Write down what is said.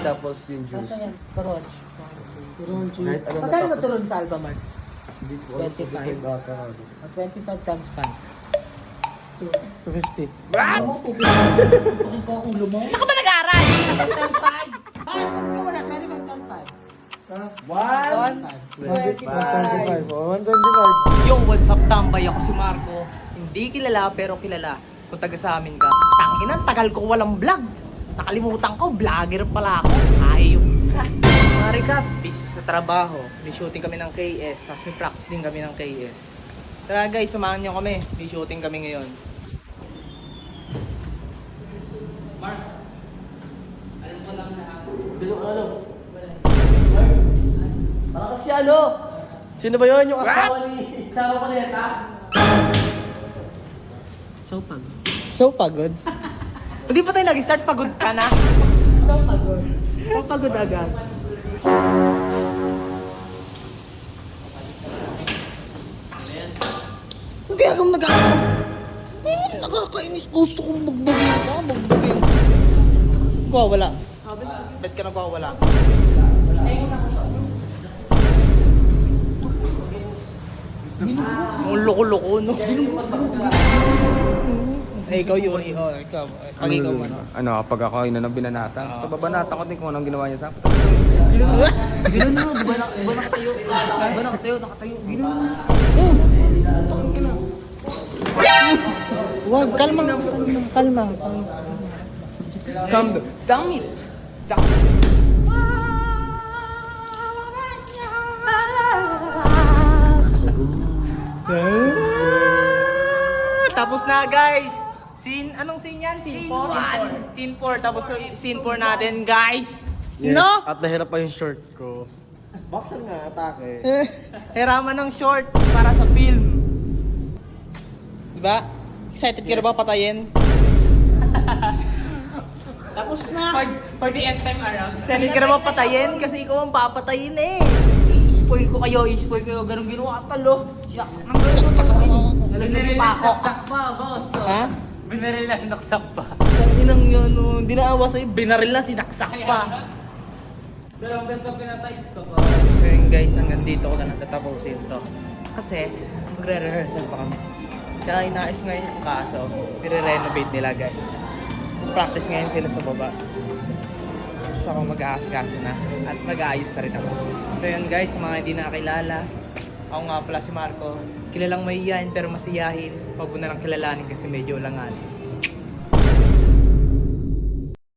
tapos yung juice. Yan, turon. Kahit ano Magkano ba matapos. turon sa Albamart? Hindi ko 25. 25 times 5. 250. Ano mo, tutukin ko ang ulo mo? Saan ka ba nag-aaral? 25 times 5. Ah, sabi ko wala, 25 times 5. 125. Oh, 125. Yo, what's up, tambay? Ako si Marco. Hindi kilala pero kilala. Kung taga sa amin ka. Tanginan, tagal ko walang vlog. Nakalimutan ko, vlogger pala ako. Ayok ka. Mari ka, busy sa trabaho. May shooting kami ng KS, tapos may practice din kami ng KS. Tara guys, samahan niyo kami. May shooting kami ngayon. Mark, alam ko lang na Ano? Para kasi ano? Sino ba yun? Yung asawa ni... Asawa ko na ha? So pagod? Hindi pa tayo nag-start, pagod ka na. So pagod agad. Kaya kung nag-aaral, nakakainis. Gusto kong bugbugin ka, bugbugin. Wala. Bet ka na wala. Ang loko-loko, no? Eh, ikaw yun. Ikaw. Pag ikaw man. Ano, pag ako ay binanata. Pag babanata ko din kung anong ginawa niya sa akin. Gano'n na, di ba nakatayo? Di ba nakatayo? Gano'n na. Wag, kalma. Kalma. Calm down. Damn it. Tapos na guys. Anong scene yan? Scene 4. Scene 4. Tapos scene 4 natin guys. Yes. No? At nahirap pa yung short ko. Boxer nga, atake. Hiraman ng short para sa film. Diba? Excited ka na ba patayin? Tapos na. For the end time around. Excited ka na ba patayin? Kasi ikaw ang papatayin eh. I-spoil ko kayo. Ganun ginawa ka talo. Sinaksak ng gano'n. Binaril na sinaksak pa, boss. Ha? Binaril na sinaksak pa. Ang inang yun, no. Hindi naawa sa'yo. Binaril na sinaksak pa. Dalawang beses pa pinatay ko pa. So yun guys, hanggang dito ko na natatapusin to. Kasi, magre-rehearsal pa kami. Tsaka inayos ngayon yung kaso. Nire-renovate nila guys. Practice ngayon sila sa baba. Tapos ako mag-aasikaso na. At mag-aayos na rin ako. So yun guys, mga hindi nakakilala. Ako nga pala si Marco. Kilalang mahihayin pero masiyahin. Huwag mo na lang kilalanin kasi medyo ulanganin.